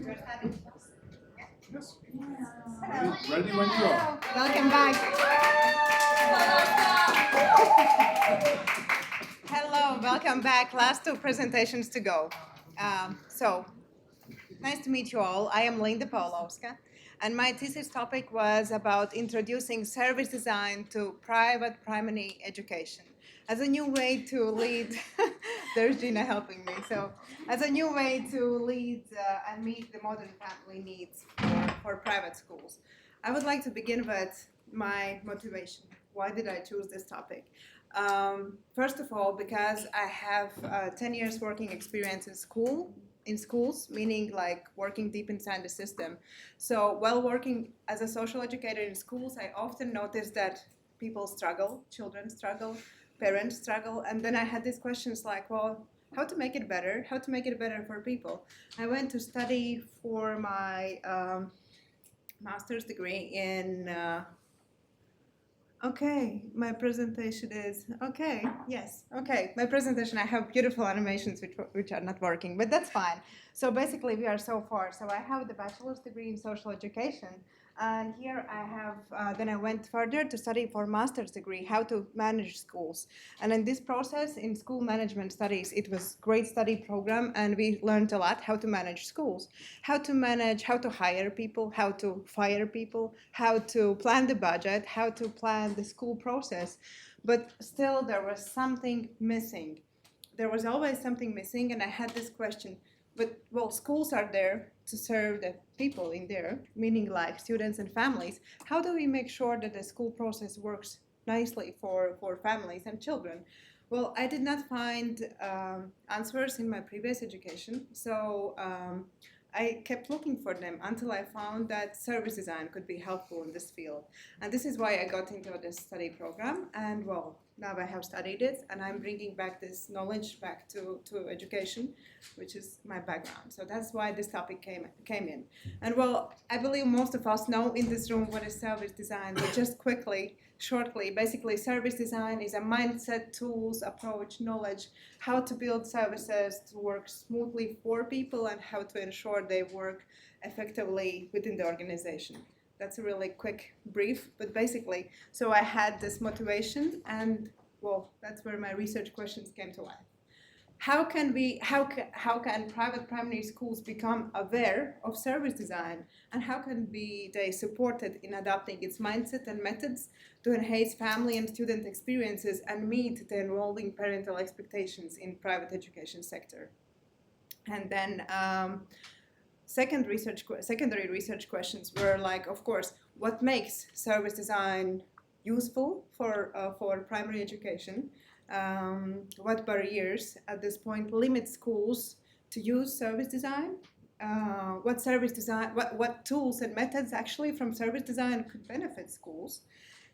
Yes. Ready when you are. Welcome back. Hello, welcome back. Last two presentations to go. So, nice to meet you all. I am Linda Paulauska, and my thesis topic was about introducing service design to private primary education as a new way to lead. There's Gina helping me. So, as a new way to lead and meet the modern family needs for private schools. I would like to begin with my motivation. Why did I choose this topic? First of all, because I have 10 years working experience in schools, meaning like working deep inside the system. So while working as a social educator in schools, I often noticed that people struggle, children struggle, parents struggle, and then I had these questions like, well, how to make it better for people. I went to study for my master's degree in my presentation is my presentation, I have beautiful animations which are not working, but that's fine. So basically we are so far. So I have the bachelor's degree in social education, and here I have then I went further to study for master's degree how to manage schools. And in this process, in school management studies, it was great study program, and we learned a lot how to manage schools, how to hire people, how to fire people, how to plan the budget, how to plan the school process. But still there was something missing. There was always something missing, and I had this question. But, well, schools are there to serve the people in there, meaning like students and families. How do we make sure that the school process works nicely for families and children? Well, I did not find answers in my previous education, so I kept looking for them until I found that service design could be helpful in this field. And this is why I got into this study program, and well, now I have studied it, and I'm bringing back this knowledge back to education, which is my background. So that's why this topic came in. And well, I believe most of us know in this room what is service design, but just shortly, basically service design is a mindset, tools, approach, knowledge, how to build services to work smoothly for people and how to ensure they work effectively within the organization. That's a really quick brief, but basically, so I had this motivation, and well, that's where my research questions came to life. How can private primary schools become aware of service design, and how can they supported in adopting its mindset and methods to enhance family and student experiences and meet the evolving parental expectations in private education sector? And then secondary research questions were like, of course, what makes service design useful for primary education? What barriers at this point limit schools to use service design? What tools and methods actually from service design could benefit schools?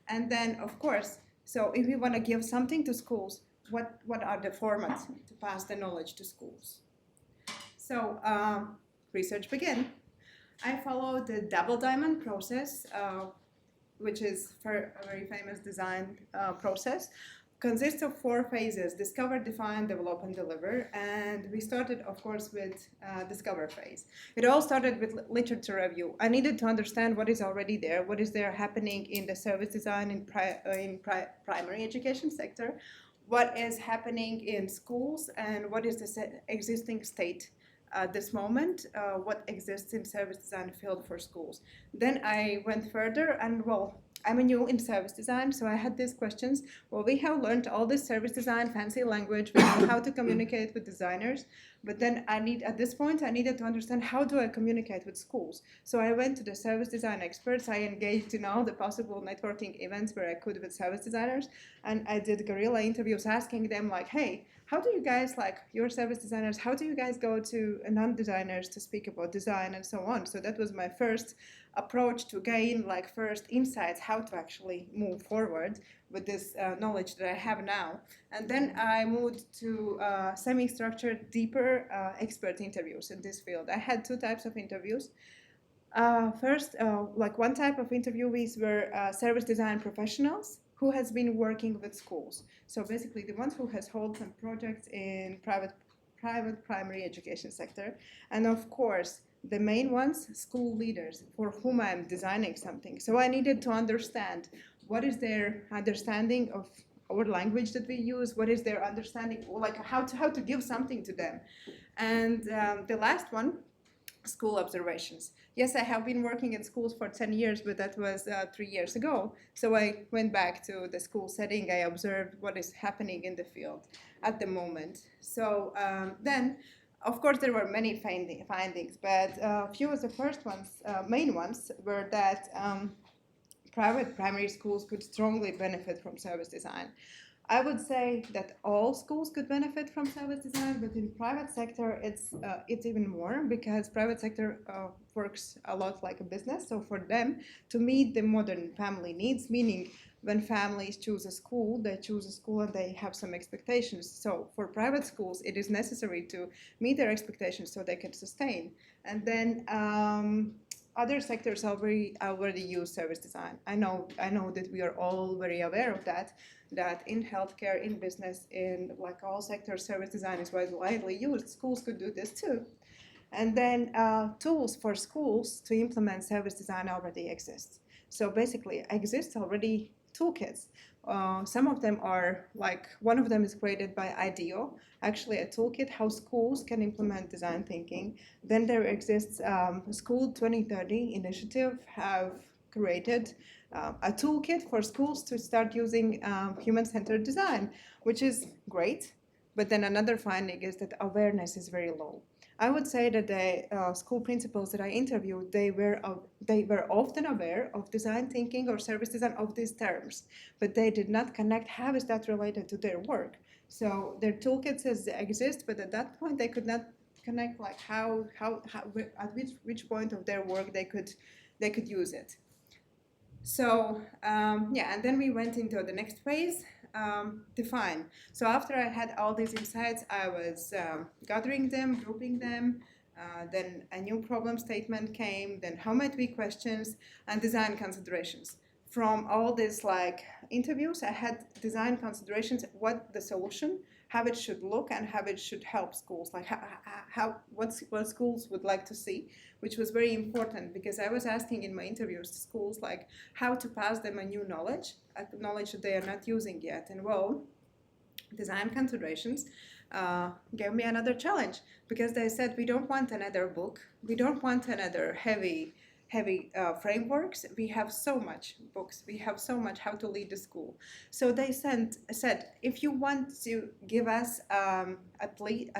And then, of course, so if we want to give something to schools, what are the formats to pass the knowledge to schools? So research began. I followed the double diamond process, which is a very famous design process. Consists of 4 phases: discover, define, develop, and deliver. And we started, of course, with discover phase. It all started with literature review. I needed to understand what is already there, what is there happening in the service design in primary education sector, what is happening in schools, and what is the existing state at this moment, what exists in service design field for schools. Then I went further, and well, I'm new in service design, so I had these questions. Well, we have learned all this service design, fancy language, we know how to communicate with designers, but then at this point, I needed to understand how do I communicate with schools. So I went to the service design experts, I engaged in all the possible networking events where I could with service designers, and I did guerrilla interviews asking them like, hey, how do you guys, like your service designers, how do you guys go to non-designers to speak about design and so on? So that was my first approach to gain like first insights how to actually move forward with this knowledge that I have now. And then I moved to semi-structured, deeper expert interviews in this field. I had 2 types of interviews. First, like one type of interviewees were service design professionals who has been working with schools. So basically the ones who has held some projects in private private primary education sector, and of course, the main ones, school leaders, for whom I'm designing something. So I needed to understand what is their understanding of our language that we use, what is their understanding, like how to give something to them. And the last one, school observations. Yes, I have been working in schools for 10 years, but that was 3 years ago. So I went back to the school setting. I observed what is happening in the field at the moment. So then, of course, there were many findings, but a few of the first ones, main ones, were that private primary schools could strongly benefit from service design. I would say that all schools could benefit from service design, but in private sector, it's even more, because private sector works a lot like a business. So for them to meet the modern family needs, meaning when families choose a school, they choose a school and they have some expectations. So for private schools, it is necessary to meet their expectations so they can sustain. And then other sectors already use service design. I know that we are all very aware of that in healthcare, in business, in like all sectors, service design is widely used. Schools could do this too. And then tools for schools to implement service design already exist. So basically exists already toolkits. Some of them are like, one of them is created by IDEO, actually a toolkit how schools can implement design thinking. Then there exists School 2030 initiative have created a toolkit for schools to start using human-centered design, which is great. But then another finding is that awareness is very low. I would say that the school principals that I interviewed, they were often aware of design thinking or service design, of these terms, but they did not connect how is that related to their work. So their toolkits exist, but at that point they could not connect like how at which point of their work they could use it. So yeah, and then we went into the next phase. Define. So after I had all these insights, I was gathering them, grouping them. Then a new problem statement came. Then how might we questions and design considerations. From all these like interviews, I had design considerations, what the solution, how it should look, and how it should help schools, like what schools would like to see, which was very important because I was asking in my interviews to schools like how to pass them a new knowledge that they are not using yet. And well, design considerations gave me another challenge because they said we don't want another book, we don't want another heavy frameworks. We have so much books, we have so much how to lead the school. So they said if you want to give us at least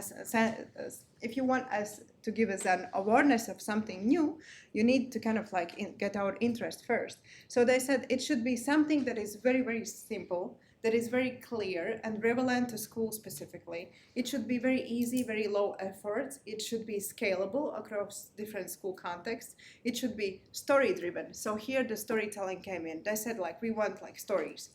if you want us to give us an awareness of something new, you need to kind of like get our interest first. So they said it should be something that is very, very simple, that is very clear and relevant to school specifically. It should be very easy, very low effort. It should be scalable across different school contexts. It should be story driven. So here the storytelling came in. They said like we want like stories.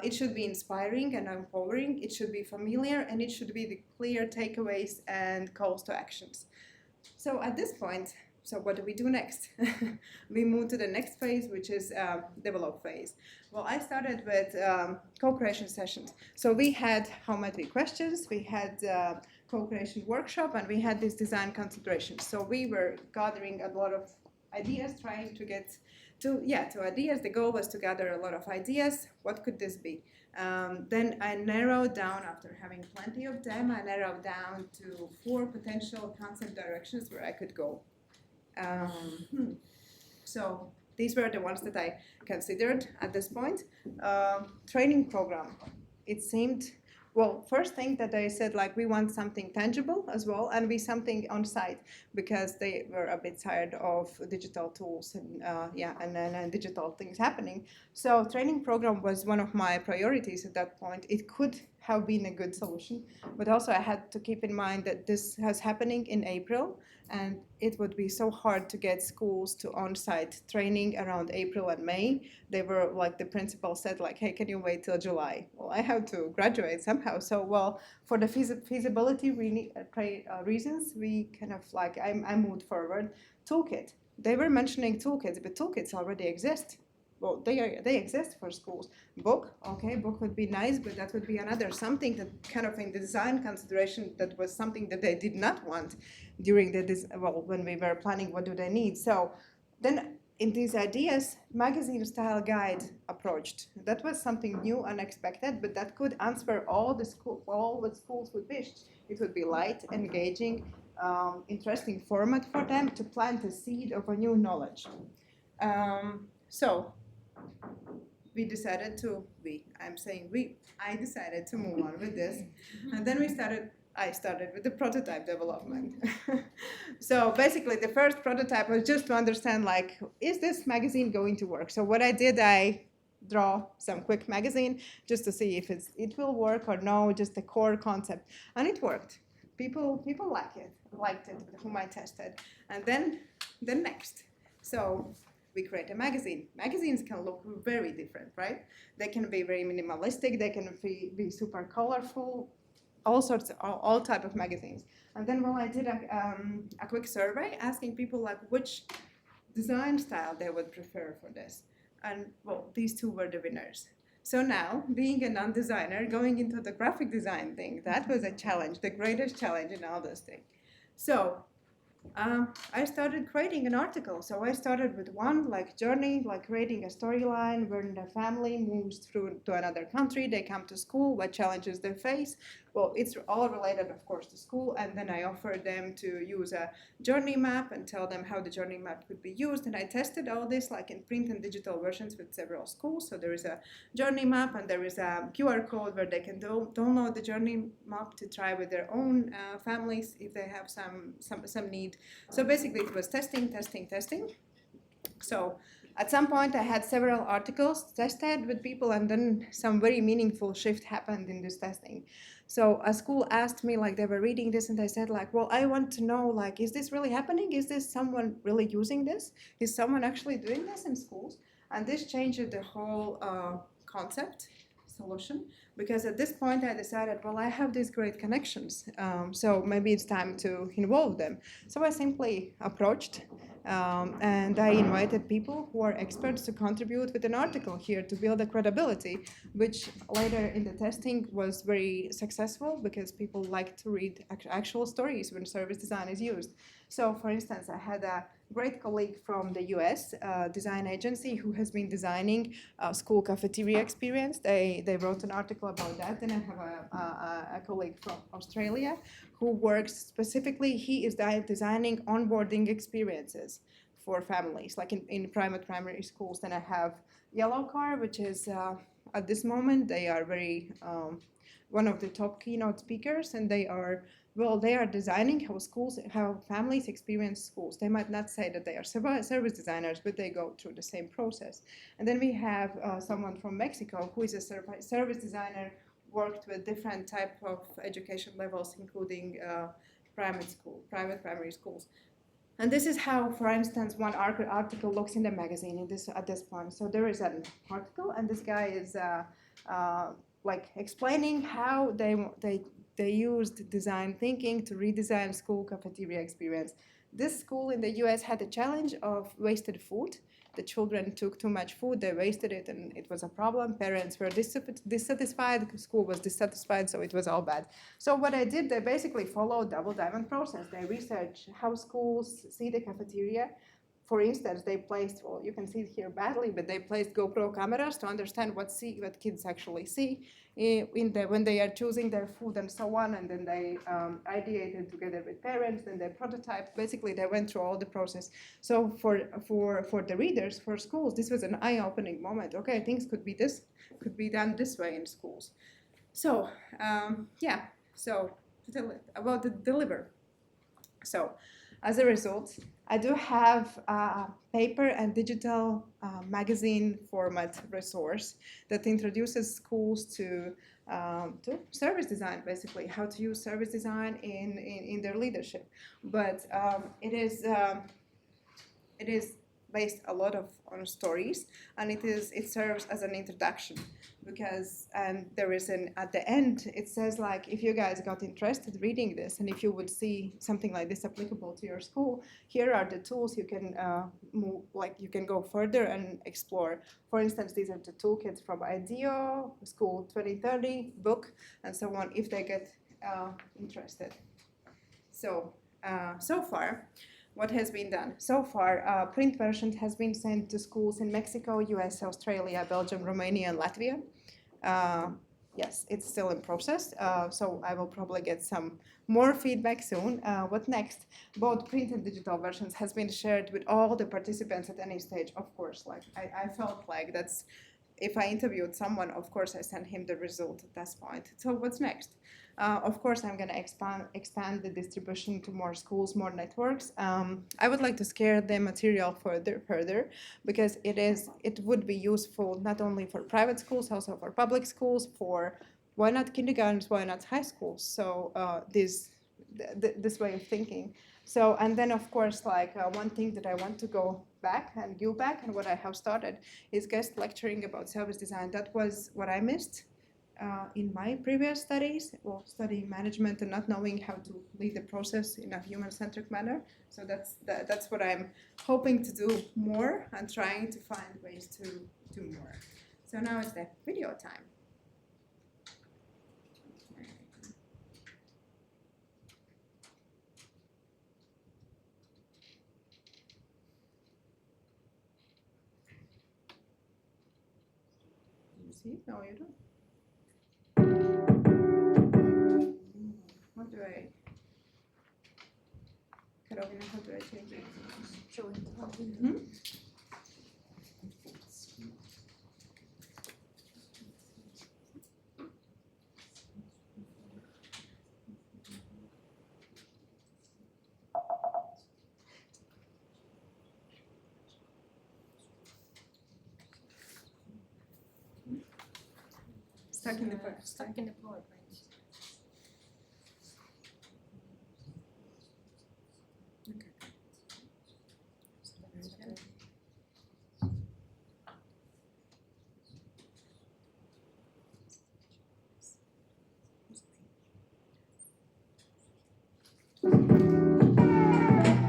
It should be inspiring and empowering. It should be familiar, and it should be the clear takeaways and calls to actions. So at this point, so what do we do next? We move to the next phase, which is develop phase. Well, I started with co-creation sessions. So we had how might we questions, we had co-creation workshop, and we had this design considerations. So we were gathering a lot of ideas, trying to get to ideas. The goal was to gather a lot of ideas. What could this be? Then I narrowed down, after having plenty of them, I narrowed down to 4 potential concept directions where I could go. So these were the ones that I considered at this point. Training program. It seemed, well, first thing that I said, like we want something tangible as well, and we something on site, because they were a bit tired of digital tools and and digital things happening. So training program was one of my priorities at that point. It could have been a good solution, but also I had to keep in mind that this has happening in April, and it would be so hard to get schools to on-site training around April and May. They were like, the principal said like, hey, can you wait till July? Well, I have to graduate somehow. So, well, for the feasibility reasons, we kind of like, I moved forward. Toolkit. They were mentioning toolkits, but toolkits already exist. well, they exist for schools. Book, okay, book would be nice, but that would be another something that kind of in the design consideration that was something that they did not want during when we were planning what do they need. So then in these ideas, magazine style guide approached. That was something new, unexpected, but that could answer all what schools would wish. It would be light, engaging, interesting format for them to plant a seed of a new knowledge. So we decided to, I decided to move on with this. And then I started with the prototype development. So basically the first prototype was just to understand, like, is this magazine going to work? So what I did, I draw some quick magazine just to see if it will work or no, just the core concept. And it worked. People liked it, whom I tested. And then next. So we create a magazine. Magazines can look very different, right? They can be very minimalistic, they can be super colorful, all type of magazines. And then I did a quick survey asking people like which design style they would prefer for this. And these two were the winners. So now, being a non-designer, going into the graphic design thing, that was a challenge, the greatest challenge in all this thing. So I started creating an article. So I started with one journey, creating a storyline when the family moves through to another country, they come to school, what challenges they face. Well, it's all related, of course, to school. And then I offered them to use a journey map and tell them how the journey map could be used. And I tested all this in print and digital versions with several schools. So there is a journey map and there is a QR code where they can download the journey map to try with their own families if they have some need. So basically it was testing. So at some point I had several articles tested with people, and then some very meaningful shift happened in this testing. So a school asked me, they were reading this, and I said, well, I want to know, is this really happening? Is this someone really using this? Is someone actually doing this in schools? And this changed the whole concept solution, because at this point I decided, I have these great connections, so maybe it's time to involve them. So I simply approached and I invited people who are experts to contribute with an article here to build a credibility, which later in the testing was very successful because people like to read actual stories when service design is used. So for instance, I had a great colleague from the US design agency who has been designing school cafeteria experience. They wrote an article about that. Then I have a colleague from Australia who works specifically, he is designing onboarding experiences for families, in private primary schools. Then I have Yellow Car, which is at this moment, they are very one of the top keynote speakers, and they are designing how families experience schools. They might not say that they are service designers, but they go through the same process. And then we have someone from Mexico who is a service designer, worked with different type of education levels, including private primary schools. And this is how, for instance, one article looks in the magazine at this point. So there is an article, and this guy is explaining how they used design thinking to redesign school cafeteria experience. This school in the US had a challenge of wasted food. The children took too much food, they wasted it, and it was a problem. Parents were dissatisfied, the school was dissatisfied, so it was all bad. So what I did, they basically followed double diamond process. They researched how schools see the cafeteria. For instance, they placed, you can see it here badly, but they placed GoPro cameras to understand what kids actually see when they are choosing their food and so on. And then they ideated together with parents, then they prototyped. Basically, they went through all the process. So for the readers, for schools, this was an eye-opening moment. Okay, things could be done this way in schools. So about the deliver. So as a result, I do have a paper and digital magazine format resource that introduces schools to service design, basically, how to use service design in their leadership. But it is based a lot on stories, and it serves as an introduction, because there is at the end it says, like, if you guys got interested reading this and if you would see something like this applicable to your school, here are the tools you can move, like you can go further and explore. For instance, these are the toolkits from IDEO, School 2030 book, and so on, if they get interested. So so far, what has been done? So far, print version has been sent to schools in Mexico, US, Australia, Belgium, Romania, and Latvia. Yes, it's still in process, so I will probably get some more feedback soon. What next? Both print and digital versions has been shared with all the participants at any stage, of course. Like I felt like that's, if I interviewed someone, of course I sent him the result at that point. So what's next? Of course, I'm going to expand the distribution to more schools, more networks. I would like to scale the material further, because it would be useful not only for private schools, also for public schools, for why not kindergartens, why not high schools. So this way of thinking. So, and then of course, like one thing that I want to go back and do back, and what I have started is guest lecturing about service design. That was what I missed in my previous studies, well, studying management and not knowing how to lead the process in a human-centric manner. So that's what I'm hoping to do more and trying to find ways to do more. So now it's the video time. You see? No, you don't. How do I? Karolina, how do I change it? Show it. Mm-hmm. Stuck in the PowerPoint. Stuck in the PowerPoint.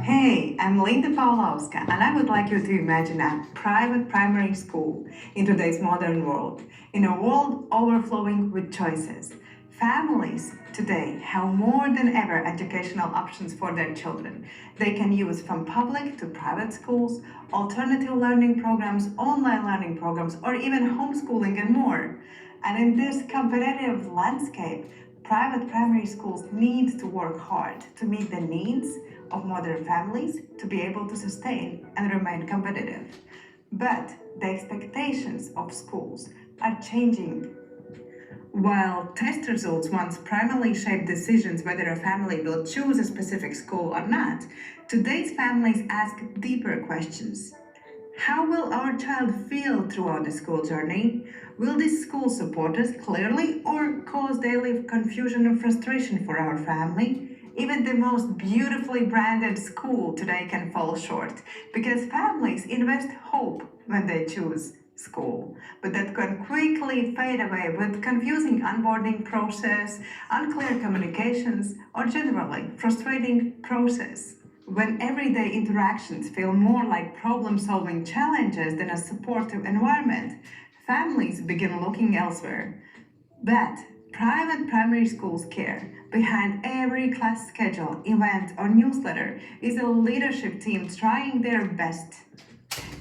Hey, I'm Linda Paulauska, and I would like you to imagine a private primary school in today's modern world, in a world overflowing with choices. Families today have more than ever educational options for their children. They can use from public to private schools, alternative learning programs, online learning programs, or even homeschooling and more. And in this competitive landscape, private primary schools need to work hard to meet the needs of modern families to be able to sustain and remain competitive. But the expectations of schools are changing. While test results once primarily shaped decisions whether a family will choose a specific school or not, today's families ask deeper questions. How will our child feel throughout the school journey? Will this school support us clearly or cause daily confusion and frustration for our family? Even the most beautifully branded school today can fall short because families invest hope when they choose school, but that can quickly fade away with confusing onboarding process, unclear communications, or generally frustrating process. When everyday interactions feel more like problem-solving challenges than a supportive environment, families begin looking elsewhere. But private primary schools care. Behind every class schedule, event, or newsletter is a leadership team trying their best.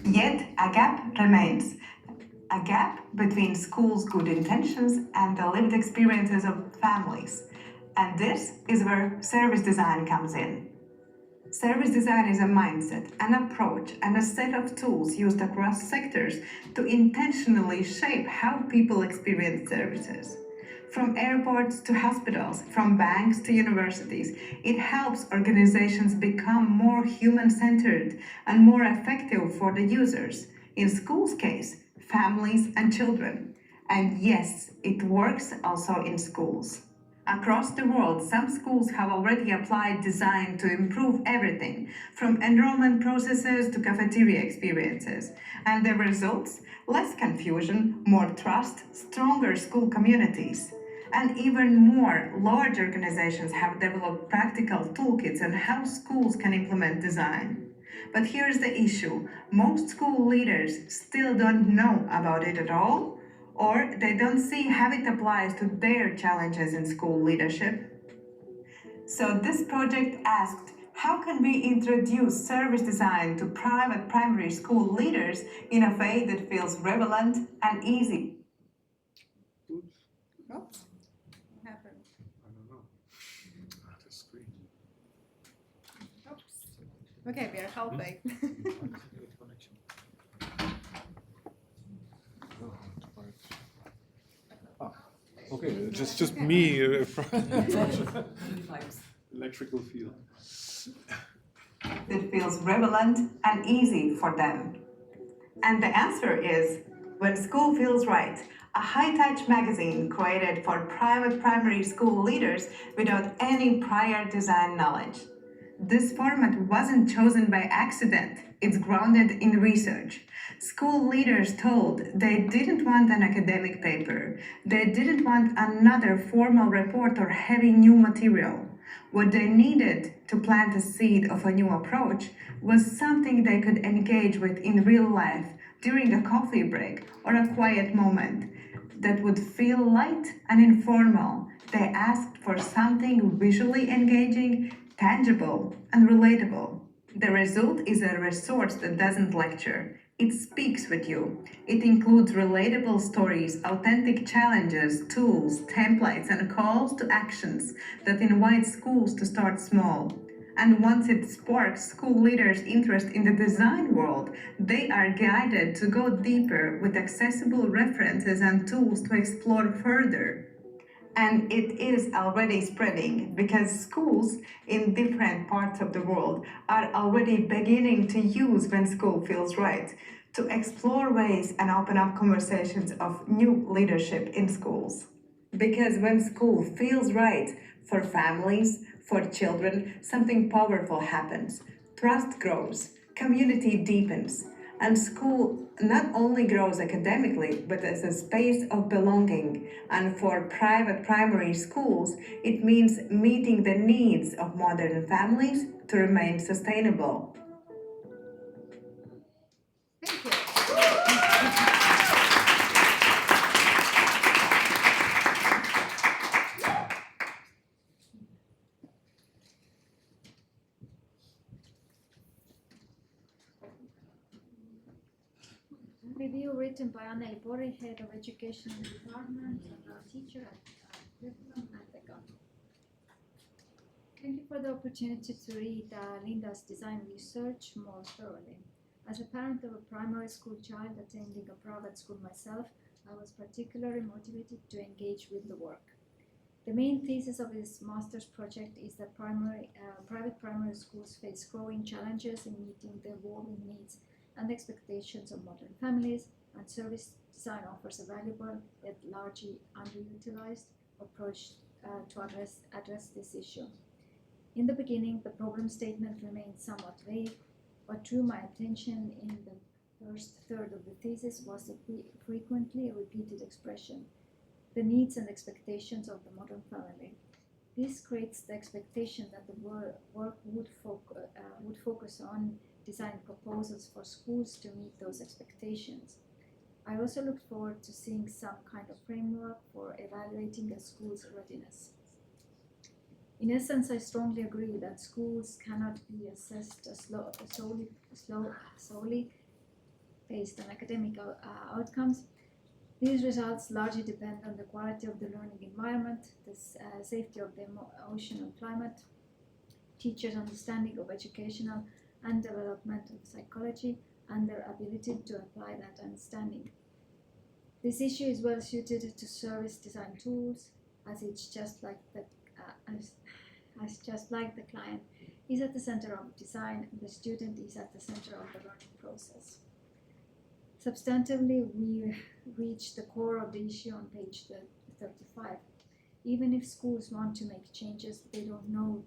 Yet a gap remains. A gap between schools' good intentions and the lived experiences of families. And this is where service design comes in. Service design is a mindset, an approach, and a set of tools used across sectors to intentionally shape how people experience services. From airports to hospitals, from banks to universities, it helps organizations become more human-centered and more effective for the users. In schools' case, families and children. And yes, it works also in schools. Across the world, some schools have already applied design to improve everything, from enrollment processes to cafeteria experiences. And the results? Less confusion, more trust, stronger school communities. And even more, large organizations have developed practical toolkits on how schools can implement design. But here's the issue: most school leaders still don't know about it at all, or they don't see how it applies to their challenges in school leadership. So this project asked, how can we introduce service design to private primary school leaders in a way that feels relevant and easy? Oops, Oops. What happened? I don't know. The screen. Oops. Okay, we are halfway. Okay, just me electrical field. That feels relevant and easy for them. And the answer is When School Feels Right, a high-touch magazine created for private primary school leaders without any prior design knowledge. This format wasn't chosen by accident. It's grounded in research. School leaders told they didn't want an academic paper. They didn't want another formal report or heavy new material. What they needed to plant a seed of a new approach was something they could engage with in real life during a coffee break or a quiet moment that would feel light and informal. They asked for something visually engaging, tangible, and relatable. The result is a resource that doesn't lecture. It speaks with you. It includes relatable stories, authentic challenges, tools, templates, and calls to actions that invite schools to start small. And once it sparks school leaders' interest in the design world, they are guided to go deeper with accessible references and tools to explore further. And it is already spreading because schools in different parts of the world are already beginning to use When School Feels Right to explore ways and open up conversations of new leadership in schools. Because when school feels right for families, for children, something powerful happens. Trust grows, community deepens, and school not only grows academically, but as a space of belonging. And for private primary schools, it means meeting the needs of modern families to remain sustainable. Thank you. Review written by Anneli Pori, Head of Education Department, and our teacher at Lapland and EKA. Thank you for the opportunity to read Linda's design research more thoroughly. As a parent of a primary school child attending a private school myself, I was particularly motivated to engage with the work. The main thesis of this master's project is that private primary schools face growing challenges in meeting the evolving needs and expectations of modern families, and service design offers a valuable yet largely underutilized approach to address this issue. In the beginning, the problem statement remained somewhat vague. What drew my attention in the first third of the thesis was the frequently repeated expression, the needs and expectations of the modern family. This creates the expectation that the work would focus on design proposals for schools to meet those expectations. I also looked forward to seeing some kind of framework for evaluating a school's readiness. In essence, I strongly agree that schools cannot be assessed solely based on academic outcomes. These results largely depend on the quality of the learning environment, the safety of the emotional climate, teachers' understanding of educational and developmental psychology, and their ability to apply that understanding. This issue is well suited to service design tools, as it's just like the client is at the center of design, the student is at the center of the learning process. Substantively, we reach the core of the issue on page 35. Even if schools want to make changes, they don't know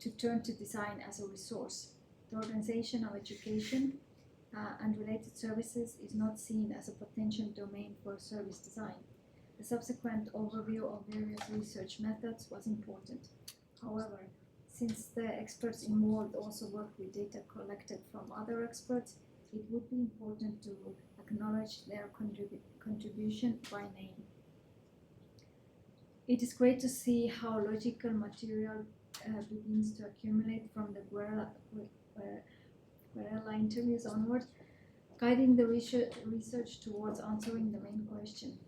to turn to design as a resource. The organization of education and related services is not seen as a potential domain for service design. The subsequent overview of various research methods was important. However, since the experts involved also worked with data collected from other experts, it would be important to acknowledge their contribution by name. It is great to see how logical material begins to accumulate from the guerrilla interviews onward, guiding the research towards answering the main question.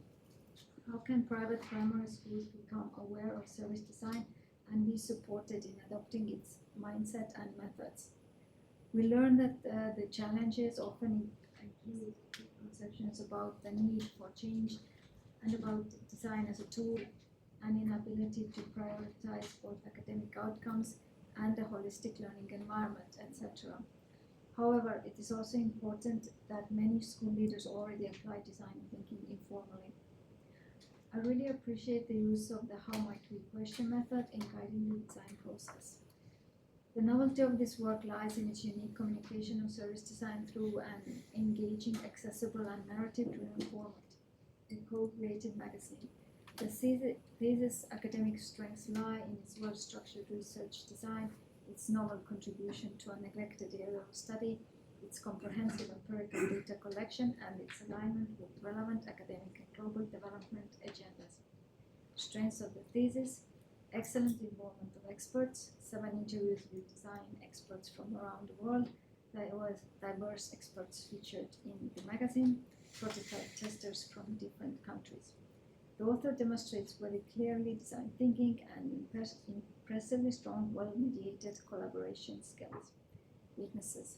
How can private primary schools become aware of service design and be supported in adopting its mindset and methods? We learned that the challenges often include conceptions about the need for change and about design as a tool, and inability to prioritize both academic outcomes and a holistic learning environment, etc. However, it is also important that many school leaders already apply design thinking informally. I really appreciate the use of the how might we question method in guiding the design process. The novelty of this work lies in its unique communication of service design through an engaging, accessible, and narrative-driven format, a co-created magazine. The Thesis academic strengths lie in its well-structured research design, its novel contribution to a neglected area of study, its comprehensive empirical data collection, and its alignment with relevant academic and global development agendas. Strengths of the thesis: excellent involvement of experts, 7 interviews with design experts from around the world, diverse experts featured in the magazine, prototype testers from different countries. The author demonstrates very clearly design thinking and impressively strong, well-mediated collaboration skills. Weaknesses: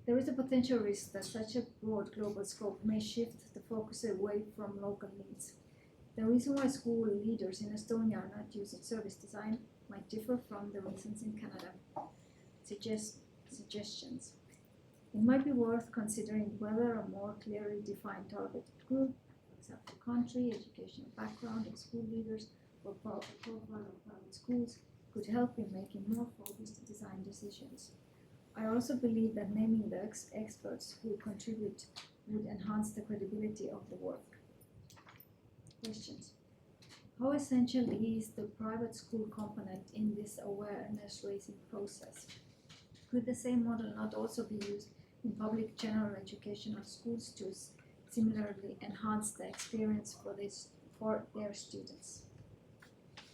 there is a potential risk that such a broad global scope may shift the focus away from local needs. The reason why school leaders in Estonia are not using service design might differ from the reasons in Canada. Suggestions: it might be worth considering whether a more clearly defined targeted group, for example, country, educational background of school leaders, or profile of private schools, could help in making more focused design decisions. I also believe that naming the experts who contribute would enhance the credibility of the work. Questions: how essential is the private school component in this awareness-raising process? Could the same model not also be used in public general educational schools to similarly enhance the experience for their students?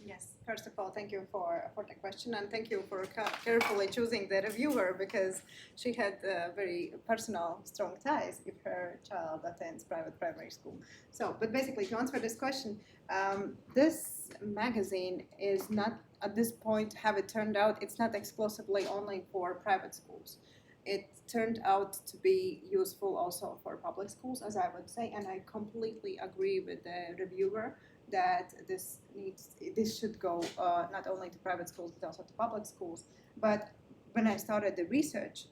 Yes, first of all, thank you for the question, and thank you for carefully choosing the reviewer, because she had very personal, strong ties if her child attends private primary school. So, but basically, to answer this question, this magazine is not, at this point, have it turned out, it's not exclusively only for private schools. It turned out to be useful also for public schools, as I would say, and I completely agree with the reviewer that this should go not only to private schools but also to public schools. But when I started the research,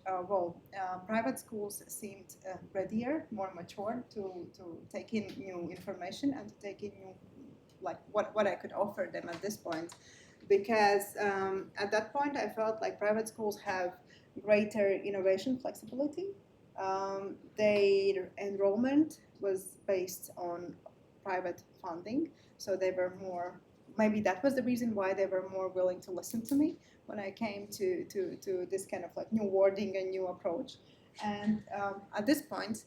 private schools seemed readier, more mature to take in new information and to take in new, like what I could offer them at this point, because at that point I felt like private schools have greater innovation flexibility. Their enrollment was based on private funding, so they were more, maybe that was the reason why they were more willing to listen to me when I came to this kind of like new wording and new approach. And at this point,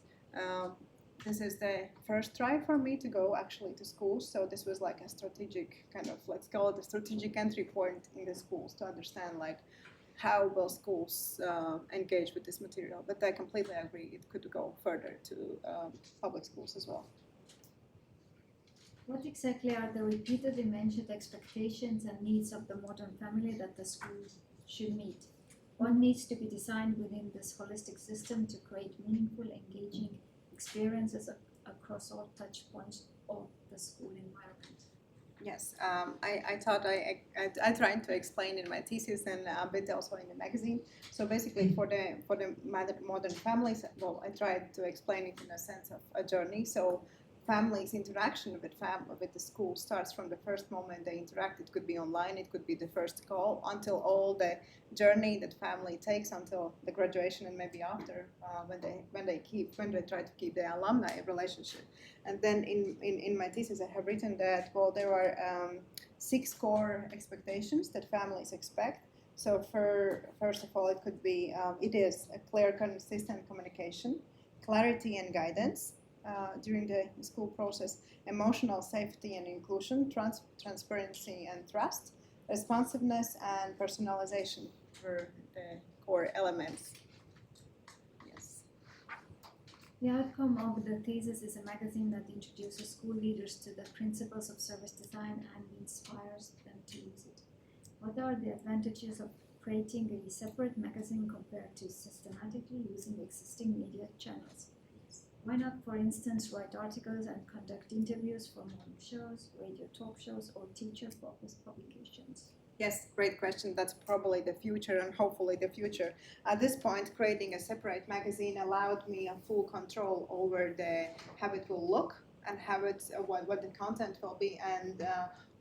this is the first try for me to go actually to schools, so this was like a strategic kind of, let's call it a strategic entry point in the schools to understand like how will schools engage with this material. But I completely agree, it could go further to public schools as well. What exactly are the repeatedly mentioned expectations and needs of the modern family that the school should meet? What needs to be designed within this holistic system to create meaningful, engaging experiences across all touch points of the school environment? Yes, I thought I tried to explain in my thesis and a bit also in the magazine. So basically, for the modern families, well, I tried to explain it in a sense of a journey. So families' interaction with the school starts from the first moment they interact. It could be online, it could be the first call, until all the journey that family takes until the graduation and maybe after, when they try to keep the alumni relationship. And then in my thesis I have written that, well, there are 6 core expectations that families expect. So first of all, it could be it is a clear, consistent communication, clarity and guidance during the school process, emotional safety and inclusion, transparency and trust, responsiveness and personalization for the core elements. Yes. The outcome of the thesis is a magazine that introduces school leaders to the principles of service design and inspires them to use it. What are the advantages of creating a separate magazine compared to systematically using existing media channels? Why not, for instance, write articles and conduct interviews for morning shows, radio talk shows, or teacher-focused publications? Yes, great question. That's probably the future and hopefully the future. At this point, creating a separate magazine allowed me a full control over how it will look and what the content will be. And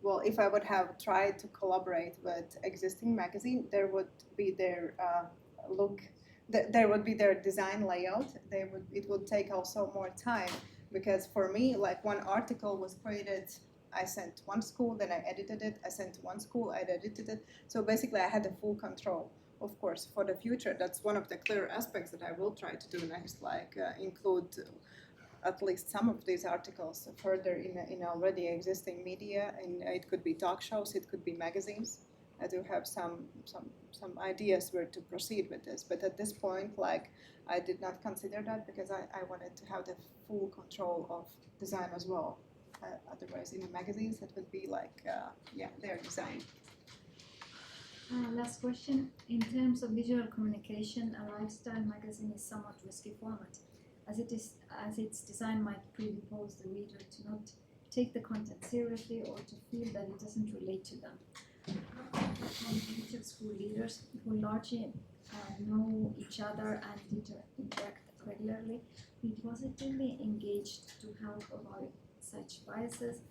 well, if I would have tried to collaborate with existing magazine, there would be their look. There would be their design layout. It would take also more time, because for me, like, one article was created, I sent to one school, then I edited it. I sent to one school, I edited it. So basically, I had the full control. Of course, for the future, that's one of the clear aspects that I will try to do next, like include at least some of these articles further in already existing media. And it could be talk shows, it could be magazines. I do have some ideas where to proceed with this, but at this point, like, I did not consider that because I wanted to have the full control of design as well. Otherwise, in the magazines, it would be like, their design. Last question. In terms of visual communication, a lifestyle magazine is somewhat risky format, as its design might predispose the reader to not take the content seriously or to feel that it doesn't relate to them. Future school leaders who largely know each other and interact regularly be positively engaged to help avoid such biases,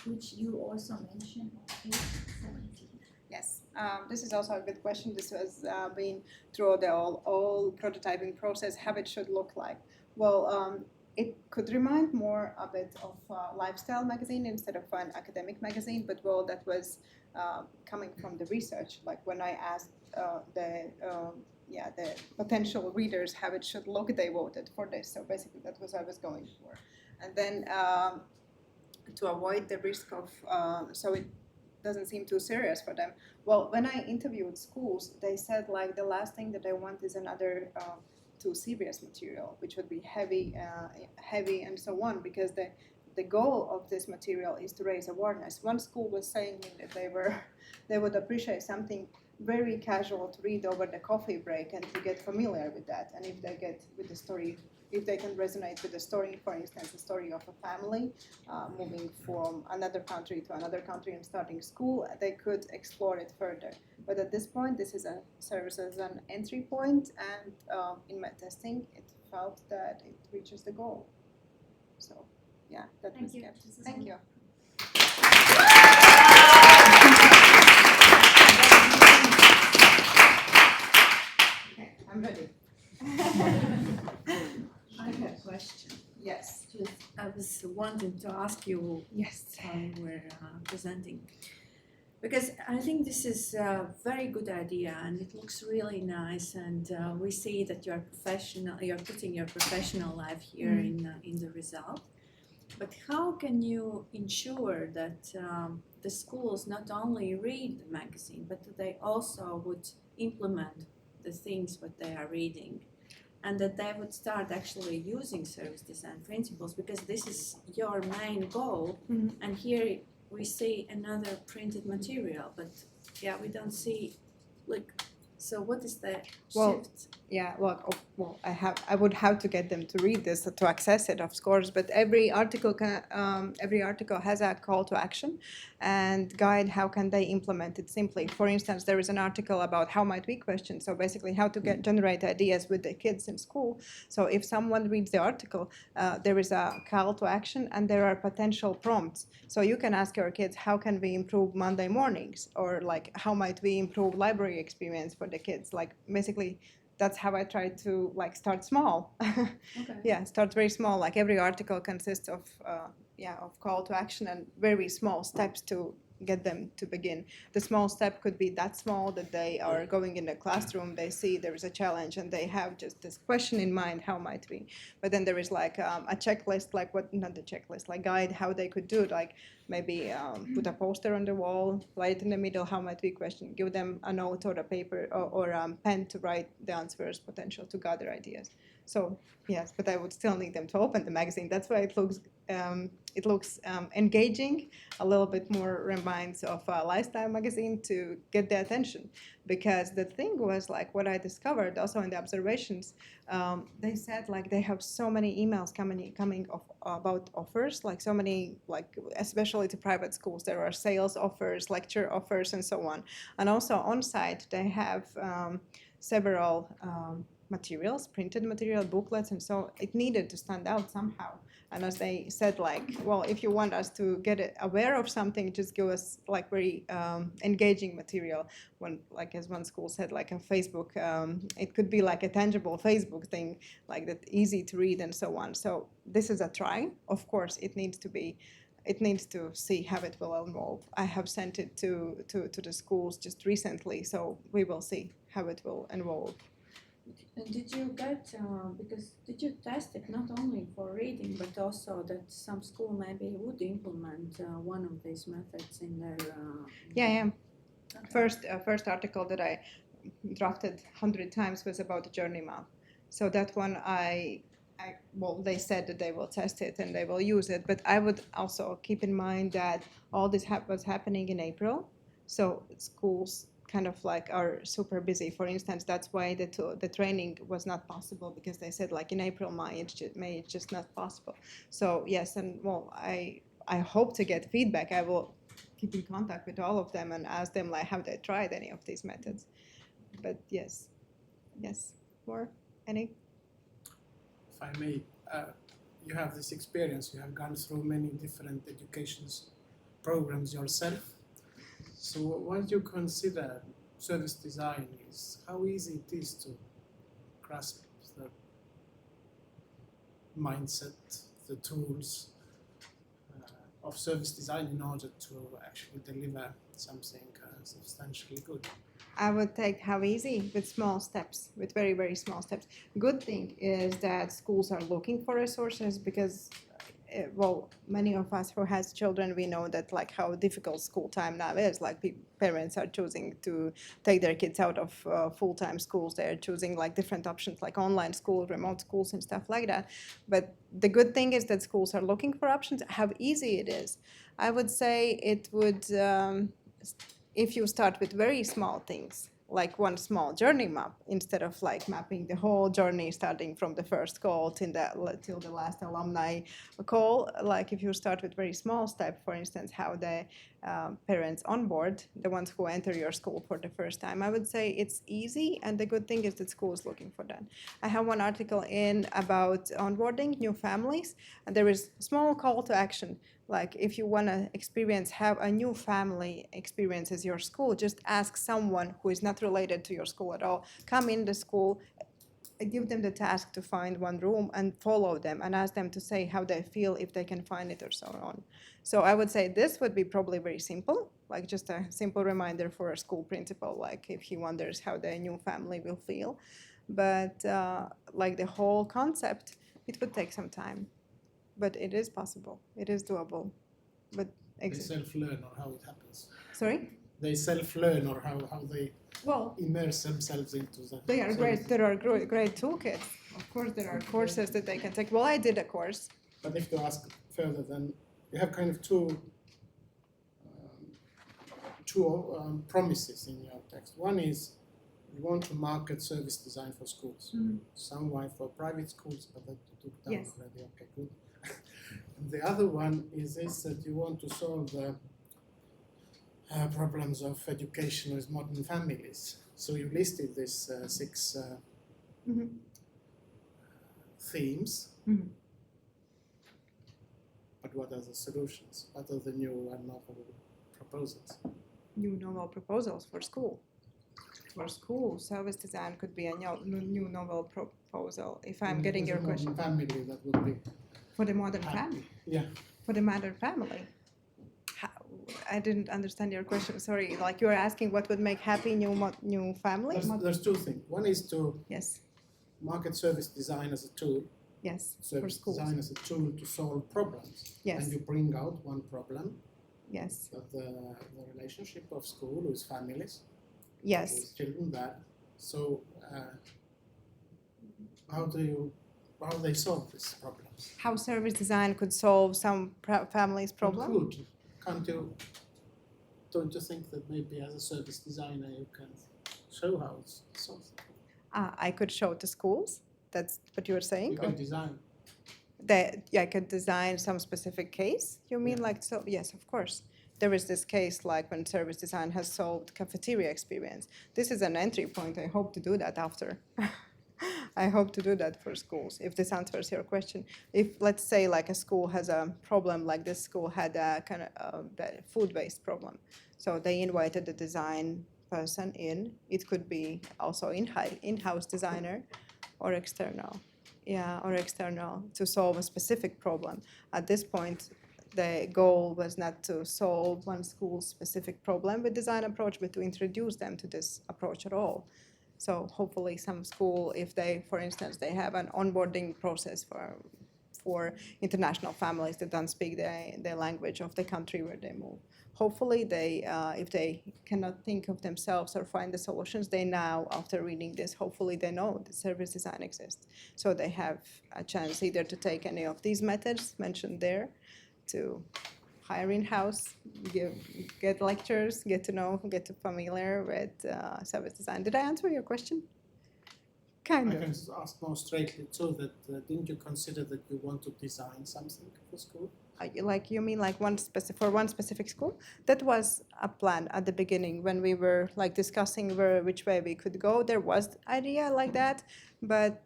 which you also mentioned on page 17. Yes, this is also a good question. This has been through the whole prototyping process, how it should look like. Well, it could remind more a bit of a lifestyle magazine instead of an academic magazine, but well, that was coming from the research. Like, when I asked the potential readers how it should look, they voted for this. So basically, that was what I was going for. And then to avoid the risk of, so it doesn't seem too serious for them. Well, when I interviewed schools, they said, like, the last thing that they want is another too serious material, which would be heavy and so on, because the goal of this material is to raise awareness. One school was saying that they would appreciate something very casual to read over the coffee break and to get familiar with that. And if they get with the story, if they can resonate with the story, for instance, the story of a family moving from another country to another country and starting school, they could explore it further. But at this point, this serves as an entry point, and in my testing, it felt that it reaches the goal. So, yeah, that was kept. Thank you. Okay, I'm ready. I have a question. Yes. I was wanting to ask you Yes. while you were presenting, because I think this is a very good idea and it looks really nice, and we see that you're professional. You're putting your professional life here in the result. But how can you ensure that the schools not only read the magazine, but that they also would implement the things what they are reading, and that they would start actually using service design principles, because this is your main goal. And here we see another printed material, but we don't see, like, so what is the shift? yeah, well, I would have to get them to read this to access it, of course. But every article has a call to action and guide how can they implement it simply. For instance, there is an article about how might we question. So basically, how to generate ideas with the kids in school. So if someone reads the article, there is a call to action and there are potential prompts. So you can ask your kids, how can we improve Monday mornings, or like how might we improve library experience for the kids? Like basically, that's how I try to like start small. Okay. Yeah, start very small. Like every article consists of of call to action and very small steps to get them to begin. The small step could be that small that they are going in the classroom, they see there is a challenge and they have just this question in mind, how might we? But then there is like a checklist, like what, not the checklist, like guide how they could do it, like maybe put a poster on the wall, write in the middle, how might we question, give them a note or a paper or a pen to write the answers, potential to gather ideas. So yes, but I would still need them to open the magazine. That's why it looks engaging, a little bit more reminds of a lifestyle magazine to get their attention. Because the thing was like what I discovered also in the observations, they said like they have so many emails coming about offers, like so many, like especially to private schools, there are sales offers, lecture offers, and so on. And also on site they have several materials, printed material, booklets, and so it needed to stand out somehow. And as they said, like, well, if you want us to get aware of something, just give us like very engaging material. When, like as one school said, like a Facebook, it could be like a tangible Facebook thing, like that, easy to read and so on. So this is a try. Of course, it needs to see how it will evolve. I have sent it to the schools just recently, so we will see how it will evolve. And did you get, did you test it not only for reading, but also that some school maybe would implement one of these methods in their... Yeah. Okay. First article that I drafted 100 times was about the journey map. So that one well, they said that they will test it and they will use it, but I would also keep in mind that all this was happening in April, so schools kind of like are super busy. For instance, that's why the training was not possible, because they said like in April, May, it's just not possible. So yes, and well, I hope to get feedback. I will keep in contact with all of them and ask them like have they tried any of these methods. But yes, more any? If I may, you have this experience, you have gone through many different education programs yourself. So what do you consider service design is? How easy it is to grasp the mindset, the tools of service design in order to actually deliver something substantially good? I would take how easy, with small steps, with very, very small steps. Good thing is that schools are looking for resources, because well, many of us who has children, we know that like how difficult school time now is. Like parents are choosing to take their kids out of full-time schools. They're choosing like different options, like online school, remote schools, and stuff like that. But the good thing is that schools are looking for options. How easy it is. I would say it would, if you start with very small things, like one small journey map, instead of like mapping the whole journey starting from the first call till the last alumni call. Like if you start with very small step, for instance, how the parents onboard, the ones who enter your school for the first time, I would say it's easy, and the good thing is that school is looking for that. I have one article in about onboarding new families, and there is a small call to action. Like if you want to have a new family experience as your school, just ask someone who is not related to your school at all, come in the school, give them the task to find one room and follow them and ask them to say how they feel, if they can find it or so on. So I would say this would be probably very simple, like just a simple reminder for a school principal, like if he wonders how their new family will feel. But like the whole concept, it would take some time. But it is possible. It is doable. But They self-learn, or how it happens? Sorry? They self-learn, or how they immerse themselves into that? They are great. There are great toolkits. Of course, there are courses that they can take. Well, I did a course. But if to ask further, then you have kind of two promises in your text. One is you want to market service design for schools. Mhm. Some went for private schools, but that you took down Yes. already. Okay, good. And the other one is this, that you want to solve the problems of education with modern families. So you listed these 6 Mhm. themes. Mhm. But what are the solutions? What are the new and novel proposals? New novel proposals for school. For school, service design could be a new novel proposal. If I'm getting your question. Modern family that would be For the modern happy. family. Yeah. For the modern family. I didn't understand your question. Sorry. Like you are asking what would make happy new family? There's 2 things. One is to Yes. market service design as a tool. Yes. For Service schools. design as a tool to solve problems. Yes. And you bring out one problem, Yes. that the relationship of school with families, Yes. with children. That. So how they solve these problems? How service design could solve some families' problem? Good. Can't you? Don't you think that maybe as a service designer you can show how it's solved? I could show to schools. That's what you were saying. You can design. That I could design some specific case. You mean Yeah. like so? Yes, of course. There is this case like when service design has solved cafeteria experience. This is an entry point. I hope to do that after. I hope to do that for schools. If this answers your question, if let's say like a school has a problem, like this school had a kind of food-based problem, so they invited the design person in. It could be also in-house designer, or external. Yeah, or external to solve a specific problem. At this point, the goal was not to solve one school's specific problem with design approach, but to introduce them to this approach at all. So hopefully some school, if they, for instance, they have an onboarding process for international families that don't speak the language of the country where they move. Hopefully they, if they cannot think of themselves or find the solutions, they now, after reading this, hopefully they know that service design exists. So they have a chance either to take any of these methods mentioned there, to hire in-house, get lectures, get to know, get to familiar with service design. Did I answer your question? Kind I of. can ask more straightly too that didn't you consider that you want to design something for school? You mean like for one specific school? That was a plan at the beginning when we were like discussing which way we could go. There was idea like that, but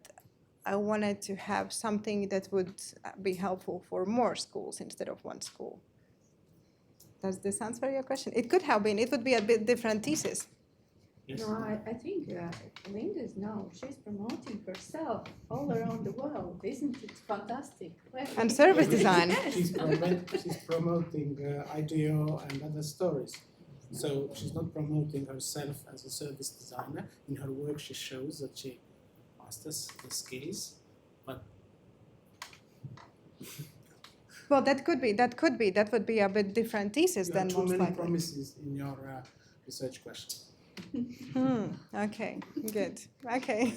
I wanted to have something that would be helpful for more schools instead of one school. Does this answer your question? It could have been. It would be a bit different thesis. Yes. No, I think Linda's now, she's promoting herself all around the world. Isn't it fantastic? And service design. She's promoting IDEO and other stories. So she's not promoting herself as a service designer. In her work, she shows that she masters the skills, but Well, that would be a bit different thesis you than have too most many likely. promises in your research question. Okay, good. Okay,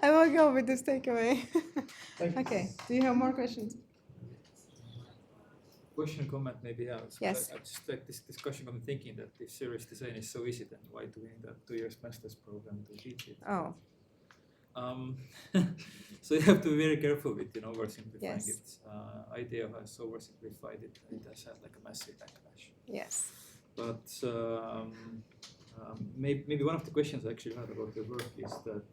I will go with this takeaway. Thank you. Okay, do you have more questions? Question, comment, maybe. Yeah. So Yes. I just like this discussion. I'm thinking that if service design is so easy, then why do we need a 2 years master's program to teach it? Oh, So you have to be very careful with oversimplifying Yes. it. IDEO has oversimplified it. It has had like a massive backlash. yes. But maybe one of the questions I actually had about your work is that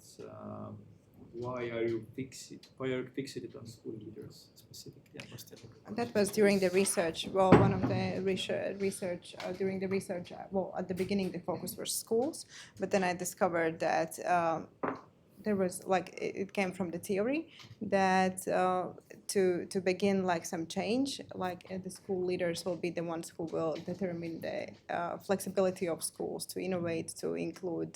why are you fixated on school leaders specifically? That was during the research. Well, one of the research during the research. Well, at the beginning the focus was schools, but then I discovered that there was it came from the theory that to begin like some change, the school leaders will be the ones who will determine the flexibility of schools to innovate, to include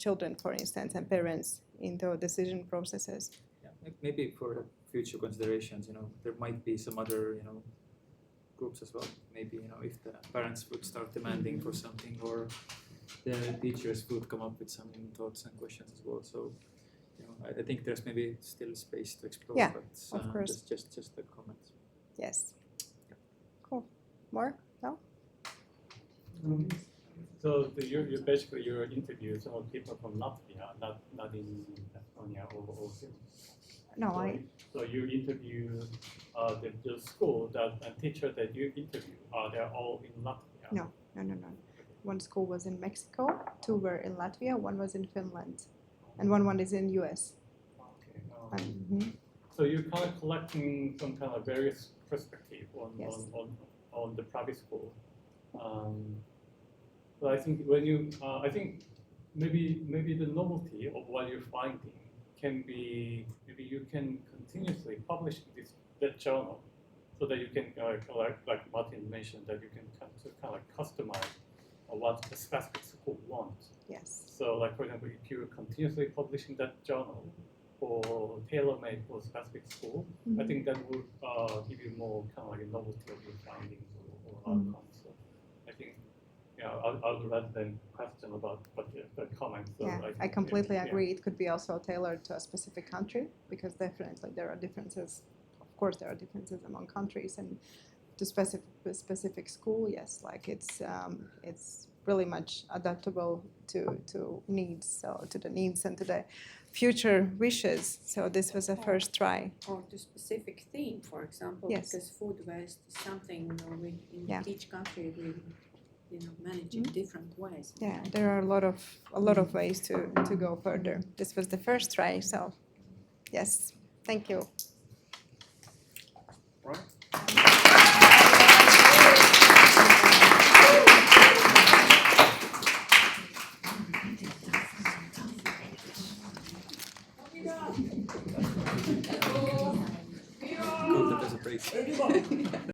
children, for instance, and parents into decision processes. Yeah, maybe for the future considerations, there might be some other, groups as well. Maybe, if the parents would start demanding for something, or the teachers would come up with some thoughts and questions as well. So, I think there's maybe still space to explore. Yeah, but of course. Just a comment. Yes. Cool. More? No? So you basically you interview some of people from Latvia, not in Estonia or Finland. No, So you interview the school and teacher that you interview. They're all in Latvia. No. One school was in Mexico, 2 were in Latvia, 1 was in Finland, and one is in US. Okay. So you're kind of collecting some kind of various perspective on the private school. So I think when you, I think maybe the novelty of what you're finding can be, maybe you can continuously publish that journal, so that you can like Martin mentioned, that you can kind of customize what the specific school wants. Yes. So like for example, if you're continuously publishing that journal for tailor-made for specific school, I think that would give you more kind of like a novelty of your findings or outcomes. So I think, I would rather than question about the comments. So Yeah, I completely agree. It could be also tailored to a specific country, because definitely there are differences. Of course, there are differences among countries, and to specific school, yes, like it's really much adaptable to needs, so to the needs and to the future wishes. So this was a first try. Or to specific theme, for example, Yes. because food waste is something we in Yeah. each country we manage in different ways. Yeah, there are a lot of ways to go further. This was the first try, so yes, thank you.